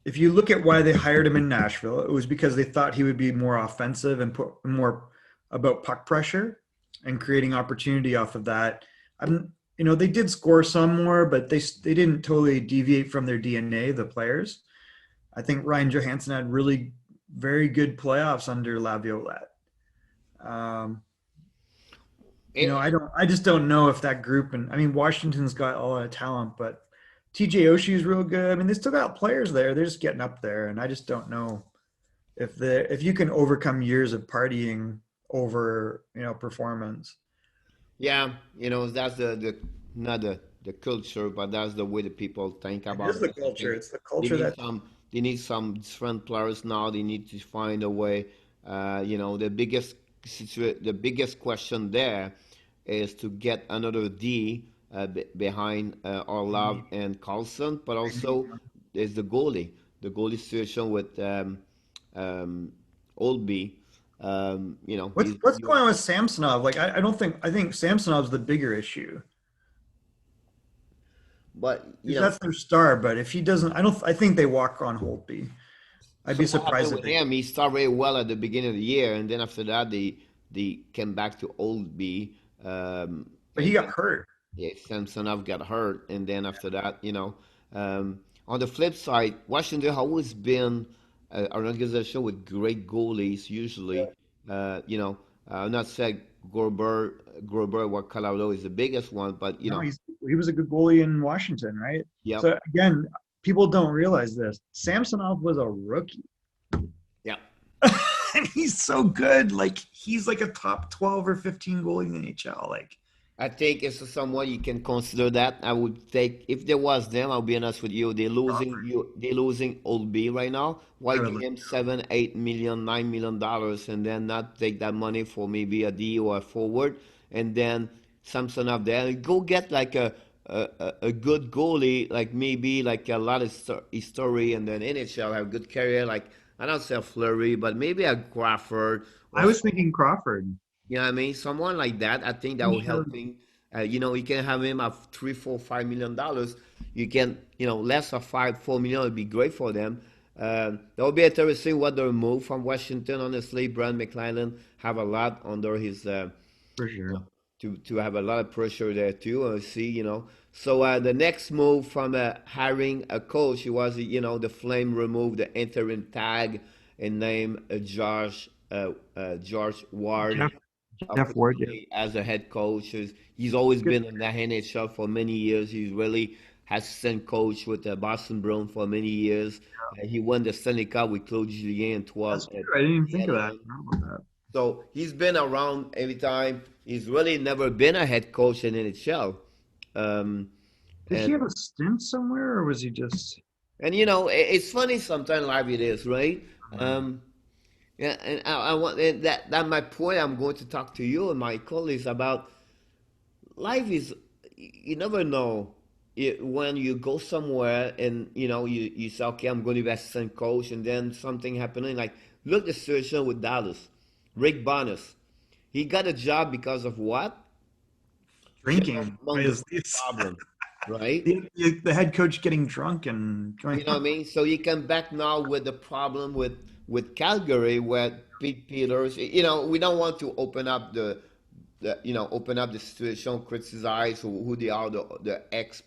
if you look at why they hired him in Nashville, it was because they thought he would be more offensive and put more about puck pressure and creating opportunity off of that. they did score some more, but they didn't totally deviate from their DNA, the players. I think Ryan Johansson had really very good playoffs under Laviolette. Um, It, I just don't know if that group, and I mean, Washington's got a lot of talent, but TJ Oshie is real good. I mean, they still got players there. They're just getting up there, and I just don't know if you can overcome years of partying over, performance. yeah, that's the not the culture, but that's the way the people think It about is the culture. Washington. It's the They culture need that some they need some different players now. They need to find a way. The biggest question there is to get another D behind Orlov and Carlson, but also there's the goalie situation with um, Oldby. what's going on with Samsonov? Like, I think Samsonov's the bigger issue but because that's their star. But if he doesn't, I think they walk on Holtby. I'd so be what happened surprised if with they. him? He started very well at the beginning of the year, and then after that, they came back to Oldby, But he and got then hurt. yeah, Samsonov got hurt, and then after that, on the flip side, Washington has always been an organization with great goalies. Usually, I'm not saying Gorber, what Colorado is the biggest one, but No, he was a good goalie in Washington, right? yep, So again, people don't realize this. Samsonov was a rookie. yep. And he's so good. Like he's like a top 12 or 15 goalie in the NHL. Like I think it's someone you can consider that. I would take if there was them. I'll be honest with you. Crawford. They're losing Old B right now. Why I would give look. him 7, 8 million, $9 million, and then not take that money for maybe a D or a forward, and then Samson up there. Go get like a good goalie, like maybe like a lot of history, and then NHL have a good career. Like I don't say a Flurry, but maybe a Crawford or I was thinking Crawford. you know what I mean? Someone like that, I think that will help him. You can have him at 3, 4, $5 million. You can, less of 5, 4 million would be great for them. That would be interesting what they'll move from Washington. Honestly, Brand McClellan have a lot under his For sure. to have a lot of pressure there too. So the next move from hiring a coach, it was the Flame removed the interim tag and named George Ward Jeff Ward, yeah. officially as a head coach. He's always Good. been in the NHL for many years. He's really assistant coach with the Boston Bruins for many years. He won the Stanley Cup with Claude Julien in That's 12 true. I didn't even think of that. I 11. don't know about that. So he's been around every time. He's really never been a head coach in NHL. Um, Did he and have a stint somewhere or was he just and it's funny sometimes life it is, right? Um, yeah, and I want and that my point I'm going to talk to you and Michael is about life is you never know when you go somewhere and you say okay I'm going to be assistant coach and then something happening like look the situation with Dallas, Rick Bonus, he got a job because of what? Just drinking? among the problem, right? The head coach getting drunk and going, You know what I mean? So you come back now with the problem with Calgary, where Pete Peters. We don't want to open up open up the situation, criticize who they are, the ex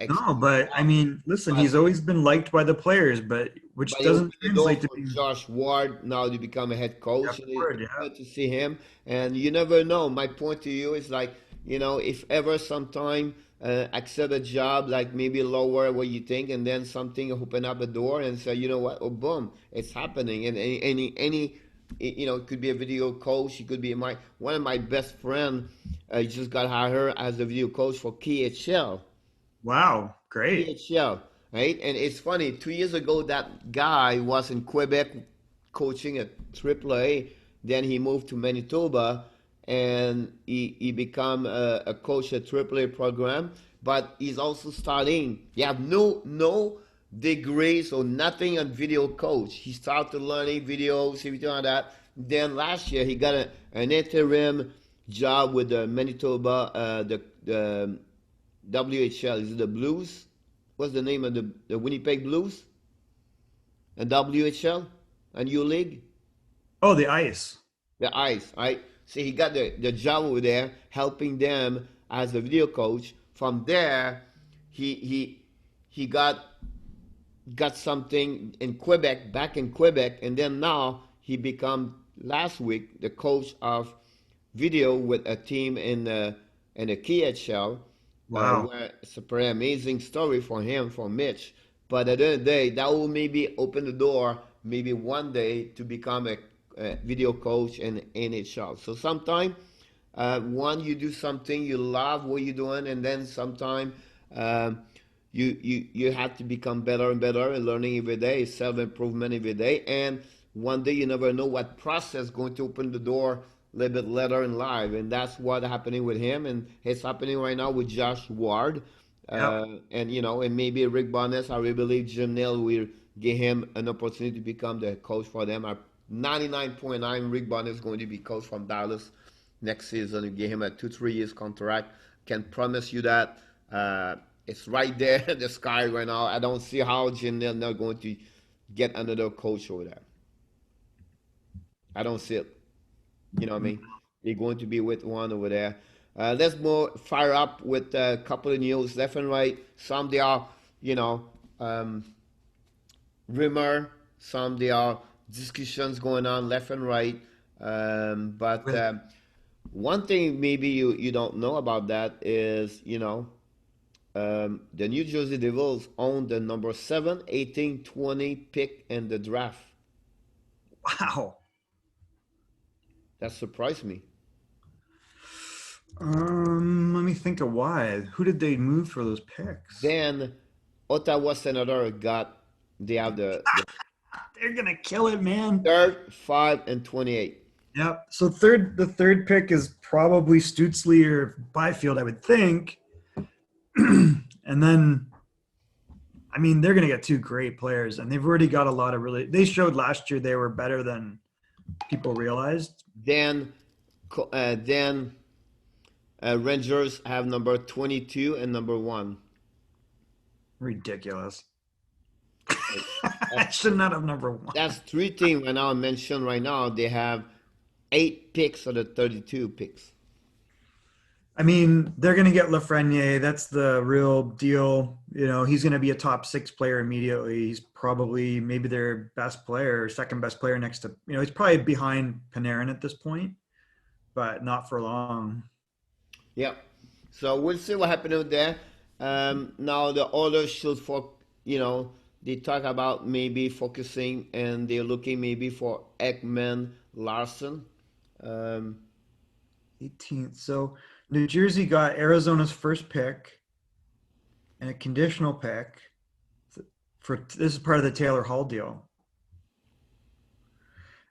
no, but I mean, listen, but he's always been liked by the players, but which but he doesn't opened the door translate to for being Josh Ward now to become a head Jeff coach, and Ward, it's yeah. good to see him. And you never know. My point to you is like, if ever sometime accept a job like maybe lower what you think, and then something open up a door and say, you know what, oh boom, it's happening. And it could be a video coach. It could be one of my best friend. Just got hired as a video coach for KHL. Wow, great. PHL, right? And it's funny, 2 years ago, that guy was in Quebec coaching at AAA. Then he moved to Manitoba and he become a coach at AAA program. But he's also studying. He have no degrees or nothing on video coach. He started learning videos, everything like that. Then last year he got an interim job with the Manitoba, the WHL. Is it the Blues? What's the name of the Winnipeg Blues? And WHL? And U League? Oh, the ice. The Ice, right? So he got the job over there helping them as a video coach from there, he got something in Quebec, back in Quebec, and then now he become last week the coach of video with a team in the KHL, Wow. where it's a pretty amazing story for him, for Mitch. But at the end of the day, that will maybe open the door, maybe one day to become a video coach in NHL. So sometimes, one, you do something you love what you're doing, and then sometimes um, you have to become better and better and learning every day, self improvement every day, and one day you never know what process is going to open the door a little bit later in life, and that's what happening with him, and it's happening right now with Josh Ward, Yep. and and maybe Rick Bonus. I really believe Jim Nill will give him an opportunity to become the coach for them. 99.9 Rick Bonus is going to be coach from Dallas next season. You give him a 2-3 years contract. Can promise you that. It's right there in the sky right now. I don't see how Jim Nill not going to get another coach over there. I don't see it. You know what I mean? They're going to be with one over there. Let's more fire up with a couple of news left and right. Some they are, you know, um, rumor. Some they are discussions going on left and right. But With one thing maybe you don't know about that is, the New Jersey Devils own the number 7, 18, 20 pick in the draft. wow. That surprised me. Let me think of why. Who did they move for those picks? Then Ottawa Senator they have the They're gonna kill it, man. third, 5, and 28. Yep. So the third pick is probably Stutzley or Byfield, I would think. And then, I mean, they're gonna get two great players, and they've already got a lot of really. They showed last year they were better than people realized. Then, then Rangers have number 22 and number 1. Ridiculous. I That's, should not have number one. that's three teams right now I mentioned right now. They have 8 picks of the 32 picks. I mean, they're going to get Lafreniere. That's the real deal. You know, he's going to be a top 6 player immediately. He's probably maybe their best player, second best player next to, he's probably behind Panarin at this point, but not for long. Yep. So we'll see what happens with there. Now the others should they talk about maybe focusing and they're looking maybe for Ekman Larson. Um, 18th. So New Jersey got Arizona's first pick and a conditional pick for this is part of the Taylor Hall deal.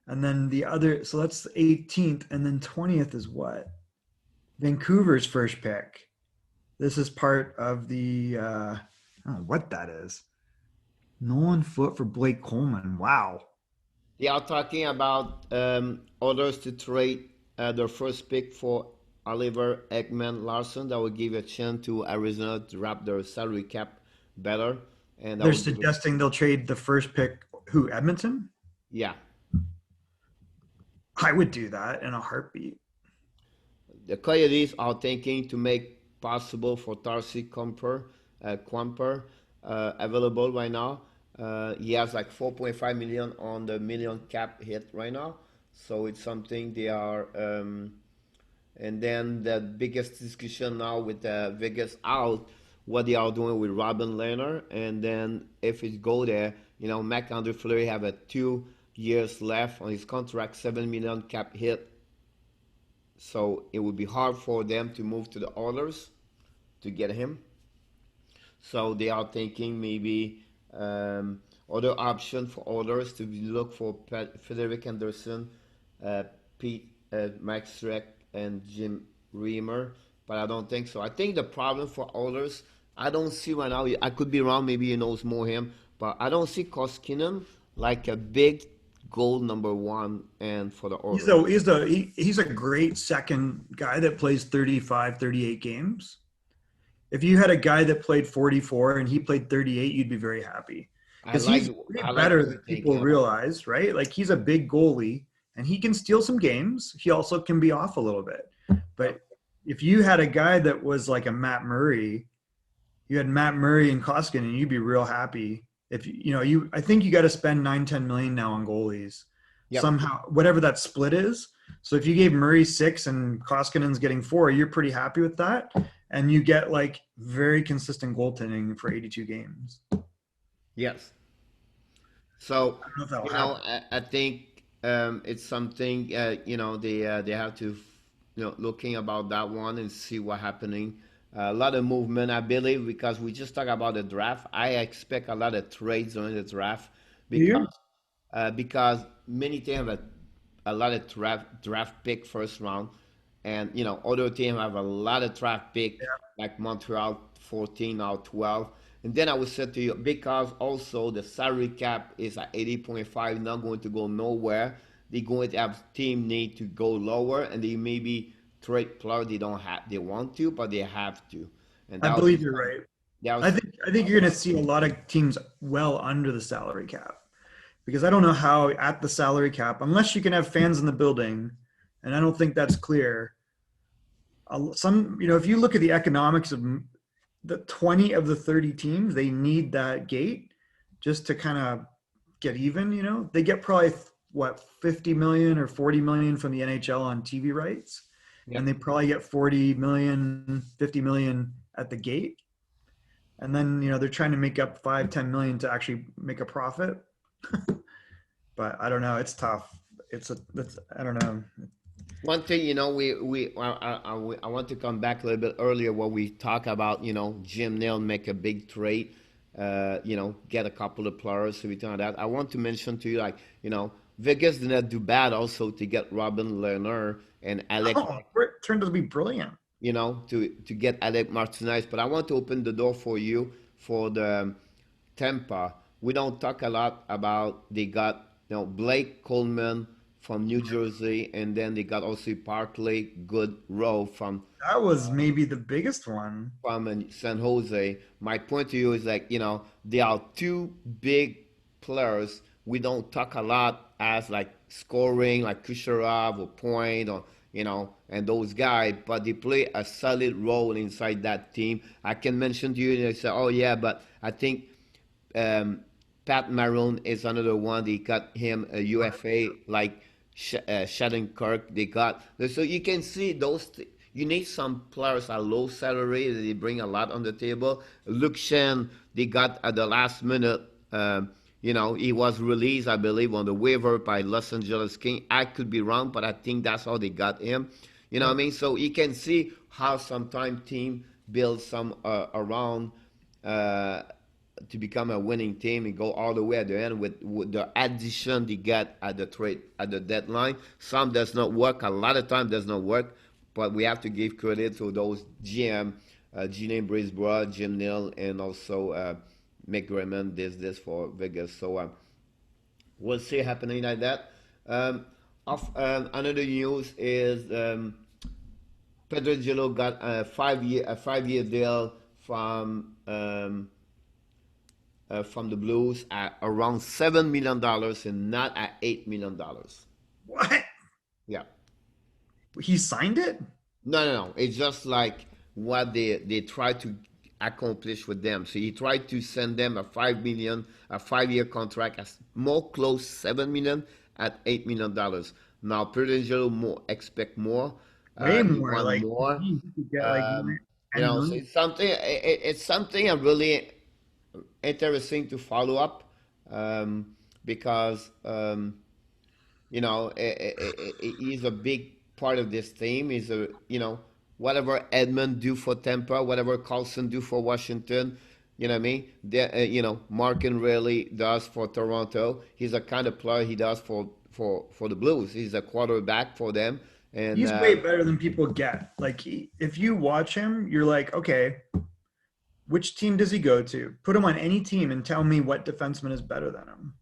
And then the other, so that's the 18th, and then 20th is what? Vancouver's first pick. This is part of the I don't know what that is. Nolan Foot for Blake Coleman. Wow. they are talking about others to trade their first pick for Oliver Ekman Larson. That will give a chance to Arizona to wrap their salary cap better. And that They're will give suggesting they'll trade the first pick. Who, Edmonton? yeah. I would do that in a heartbeat. The Coyotes are thinking to make possible for Tarsi Quamper available right now. He has like 4.5 million on the million cap hit right now, so it's something they are. And then the biggest discussion now with Vegas out, what they are doing with Robin Lehner, and then if it go there, Marc-Andre Fleury have a 2 years left on his contract, 7 million cap hit. So it would be hard for them to move to the Oilers to get him. So they are thinking maybe other option for Oilers to look for Frederick Anderson, Pete Max Schreck, and Jim Reamer. But I don't think so. I think the problem for Oilers, I don't see right now. I could be wrong. Maybe he knows more him, but I don't see Koskinen like a big goal number 1 and for the Oilers. He's a great second guy that plays 35, 38 games. If you had a guy that played 44 and he played 38, you'd be very happy I because like he's I way like better what than you're people thinking about. realize, right? Like he's a big goalie and he can steal some games. He also can be off a little bit, Yep. but if you had a guy that was like a Matt Murray, you had Matt Murray and Koskinen, you'd be real happy. If I think you got to spend 9-10 million now on goalies Yep. somehow, whatever that split is. So if you gave Murray 6 and Koskinen's getting 4, you're pretty happy with that, and you get like very consistent goaltending for 82 games. I Yes. So, don't know if that'll happen. I think it's something they have to looking about that one and see what happening. A lot of movement, I believe, because we just talked about the draft. I expect a lot of trades during the draft Do you? because many teams have a lot of draft pick first round, and other teams have a lot of draft pick like Montreal 14 or 12. And then I would say to you, because also the salary cap is at 80.5, not going to go nowhere. They're going to have team need to go lower, and they maybe trade player they don't have, they want to, but they have to. And I that would be believe you're right. that I was think you're going to see a lot of teams well under the salary cap, because I don't know how at the salary cap, unless you can have fans in the building, and I don't think that's clear. If you look at the economics of the 20 of the 30 teams, they need that gate just to kind of get even. They get probably what 50 million or 40 million from the NHL on TV rights, yep. and they probably get 40 million, 50 million at the gate. And then they're trying to make up 5-10 million to actually make a profit. But I don't know, it's tough. I don't know. One thing, I want to come back a little bit earlier where we talk about, Jim Nill make a big trade, get a couple of players, everything like that. I want to mention to you, like, Vegas did not do bad also to get Robin Lehner and Alec, It turned out to be brilliant. to get Alec Martinez. But I want to open the door for you for the Tampa. We don't talk a lot about they got Blake Coleman from New Jersey, and then they got also partly good row That was maybe the biggest one. from San Jose. My point to you is like they are two big players. We don't talk a lot as like scoring like Kucherov or Point or and those guys, but they play a solid role inside that team. I can mention to you, and they say, oh yeah, but I think um, Pat Maroon is another one. They got him a UFA like Shattenkirk. They got so you can see those. You need some players at low salary. They bring a lot on the table. Luke Shen, they got at the last minute. He was released, I believe, on the waiver by Los Angeles King. I could be wrong, but I think that's how they got him. You know what I mean? So you can see how sometimes team builds some around to become a winning team and go all the way at the end with the addition they get at the trade at the deadline. Some does not work. A lot of time does not work, but we have to give credit to those GM, Gene Brisebois, Jim Nill, and also Mick Raymond did this for Vegas. So we'll see happening like that. Another news is Pedro Gillo got a 5-year deal from the Blues at around $7 million and not at $8 million. What? Yeah. He signed it? No. It's just like what they try to accomplish with them. So he tried to send them a 5-year contract, as more close $7 million at $8 million. Now Pedro more expect more. Way He more. want Like more. he could get like Um, 10 so million. it's something I really interesting to follow up because he's a big part of this team. He's whatever Edmund do for Tampa, whatever Carlson do for Washington. You know what I mean? Markin really does for Toronto. He's a kind of player he does for the Blues. He's a quarterback for them, and He's way better than people get. Like if you watch him, you're like, okay, which team does he go to? Put him on any team and tell me what defenseman is better than him.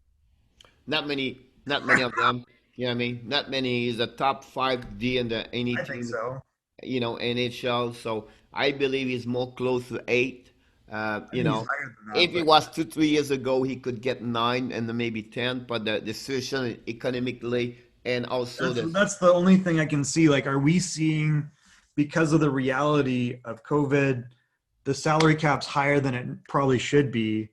not many of them. You know what I mean? Not many. He's a top 5D in the any I think team, so. NHL. So I believe he's more close to 8. I think he's higher than If that, it but was 2, 3 years ago, he could get 9 and then maybe 10. But the situation economically and also that's the only thing I can see. Like, are we seeing because of the reality of COVID, the salary cap's higher than it probably should be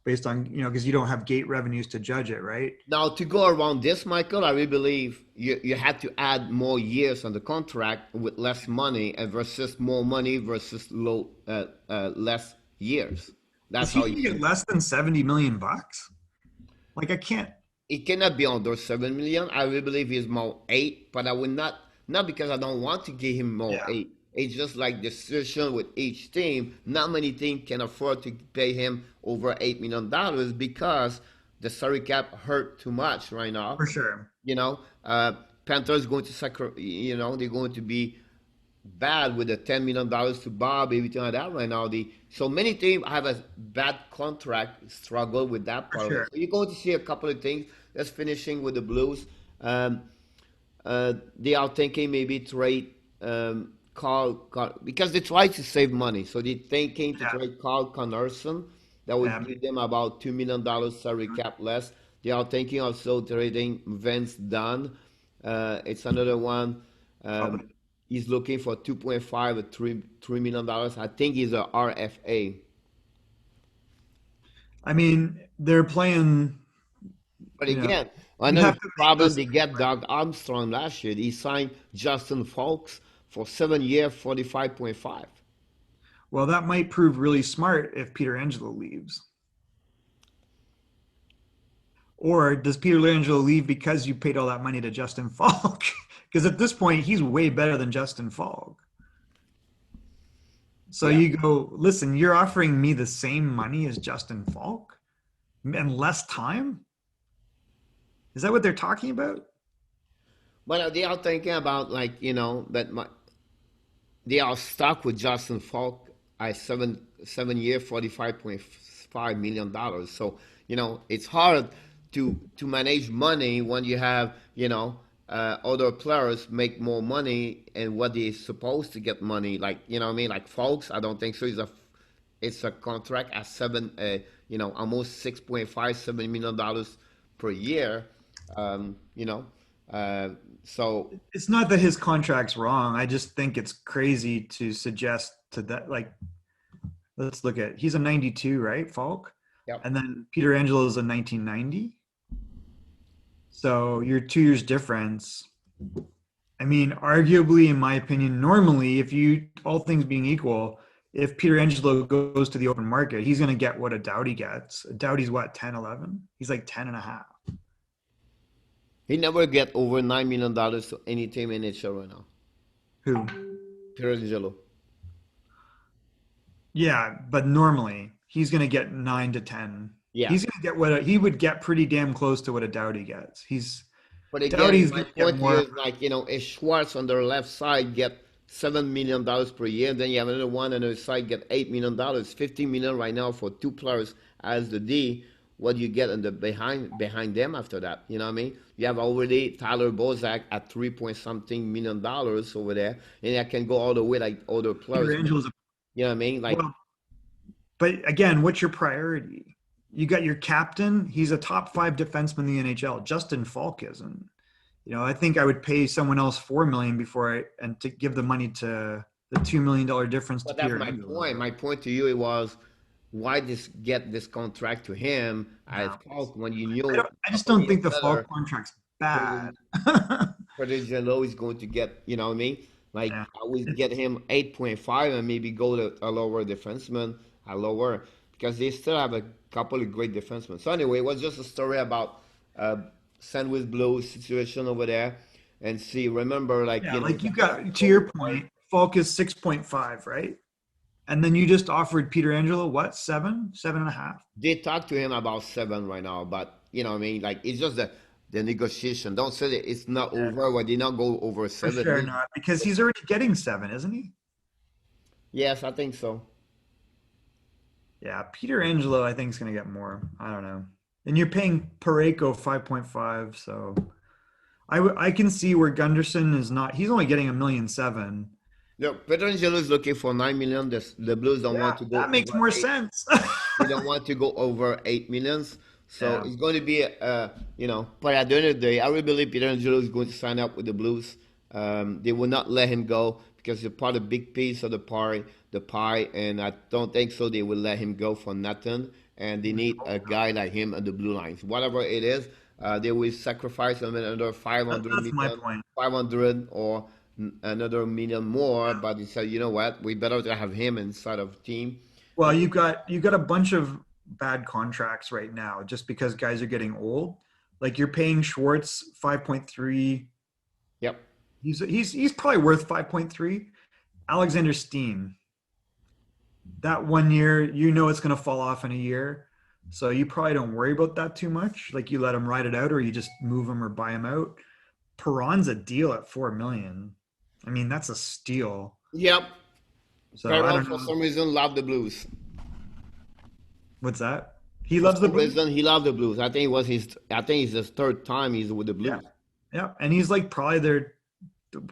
based on, because you don't have gate revenues to judge it, right? Now, to go around this, Michael, I really believe you had to add more years on the contract with less money and versus more money versus less years. Is That's he how going to you get less than 70 million bucks? Like I can't. it cannot be under 7 million. I really believe he's more 8, but I would not because I don't want to give him more Yeah, 8. It's just like the situation with each team. Not many teams can afford to pay him over $8 million because the salary cap hurt too much right now. for sure. You know, Panthers going to they're going to be bad with the $10 million to Bob, everything like that right now. So many teams have a bad contract, struggle with that For part of it. sure. So you're going to see a couple of things. Let's finishing with the Blues. Um, they are thinking maybe trade Carl because they try to save money. So they're thinking to Yeah. trade Carl Connerson. That would Yeah. give them about $2 million salary cap less. They are thinking also trading Vince Dunn. It's another one. Probably. He's looking for 2.5 or $3 million. I think he's a RFA. I mean, they're playing, But you know, again, you another have to make problem those. they get Doug Armstrong last year. He signed Justin Folks for 7 years, 45.5. Well, that might prove really smart if Peter Angelo leaves. Or does Peter Angelo leave because you paid all that money to Justin Falk? Because at this point, he's way better than Justin Falk. So Yeah. you go, listen, you're offering me the same money as Justin Falk and less time? Is that what they're talking about? But they are thinking about they are stuck with Justin Falk at 7 year, $45.5 million. So it's hard to manage money when you have other players make more money and what they're supposed to get money. Like what I mean, like Falks, I don't think so. It's a contract at almost 6.57 million dollars per year. Um, you know, uh, so It's not that his contract's wrong. I just think it's crazy to suggest to that. Like, let's look at, he's a 92, right, Falk? yep. And then Peter Angelo is a 1990. So your 2 years difference. I mean, arguably, in my opinion, normally, if you, all things being equal, if Peter Angelo goes to the open market, he's going to get what a Doughty gets. A Doughty's what, 10, 11? He's like 10 and a half. He never get over $9 million to any team in NHL right now. Who? Pirangelo. Yeah, but normally he's going to get 9 to 10. Yeah. He's going to get he would get pretty damn close to what a Doughty gets. But again, Doughty's my going to get point here more. is if Schwartz on their left side get $7 million per year, then you have another one on the side get $8 million, $15 million right now for two players as the D. What do you get in the behind them after that? You know what I mean? You have already Tyler Bozak at 3 point something $1 million over there, and I can go all the way like other players. Peter Angelo's a, You know what I mean? Like, well, but again, what's your priority? You got your captain. He's a top 5 defenseman in the NHL. Justin Falk isn't. I think I would pay someone else $4 million and to give the money to the $2 million difference to but that's Peter my Angelo. point. My point to you it was why get this contract to him as No. Falk when you knew I just don't think the Falk contract's bad. Jello is going to get, you know what I mean? Like Yeah. I would get him 8.5 and maybe go to a lower defenseman, because they still have a couple of great defensemen. So anyway, it was just a story about St. Louis Blues situation over there, and see. Remember, You got, to your point, Falk is 6.5, right? And then you just offered Peter Angelo what, 7.5? they talk to him about 7 right now, but you know what I mean? Like it's just the negotiation. Don't say that it's not over. Why they not go over For 7? sure not, because he's already getting 7, isn't he? Yes, I think so. Yeah, Peter Angelo, I think is going to get more. I don't know. And you're paying Pareko 5.5, so I can see where Gunderson is not. He's only getting $1.7 million. No, Petrangelo is looking for 9 million. The Blues don't want to go. That makes over more 8. sense. They don't want to go over 8 millions. So Yeah. it's going to be, but at the end of the day, I really believe Petrangelo is going to sign up with the Blues. They will not let him go because he's part of a big piece of the pie, and I don't think so. They will let him go for nothing, and they need a guy like him on the blue lines. Whatever it is, they will sacrifice him another 500 That's my million, point. 500 or another million more. But he said, you know what? We better to have him inside of team. Well, you got a bunch of bad contracts right now just because guys are getting old. Like you're paying Schwartz 5.3. Yep. He's probably worth 5.3. Alexander Steen, that 1 year, it's going to fall off in a year. So you probably don't worry about that too much. Like you let him ride it out or you just move him or buy him out. Perron's a deal at 4 million. I mean, that's a steal. Yep. So I Perron don't for know. some reason love the Blues. What's that? He For loves the some Blues. reason he loved the Blues. I think it's his third time he's with the Yeah. Blues. Yeah. And he's like probably their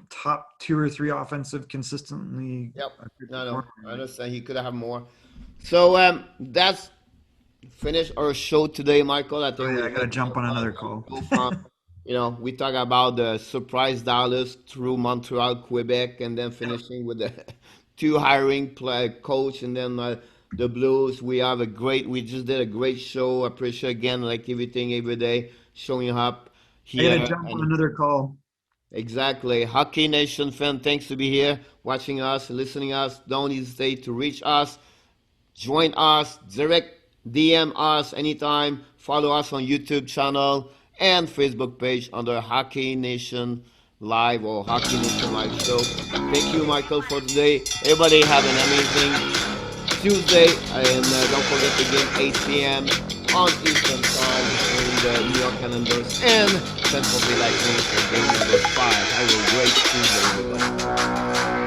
top 2 or 3 offensive consistently. Yep. No, no. performer. I understand he could have more. So that's finished our show today, Michael. I Oh, think yeah, we I got to had jump some on fun. another We call. go from, we talk about the surprise Dallas through Montreal, Quebec, and then finishing with the two hiring play coach, and then the Blues. We just did a great show. Appreciate again, like everything every day, showing up I got to here jump on and another call. exactly. Hockey Nation fan, thanks to be here, watching us, listening us. Don't hesitate to reach us, join us, direct DM us anytime. Follow us on YouTube channel and Facebook page under Hockey Nation Live or Hockey Nation Live Show. Thank you, Michael, for today. Everybody have an amazing Tuesday, and don't forget the game 8 p.m. on Eastern Time in the New York Islanders and Central Daylight Saving for game number 5. Have a great Tuesday, everybody.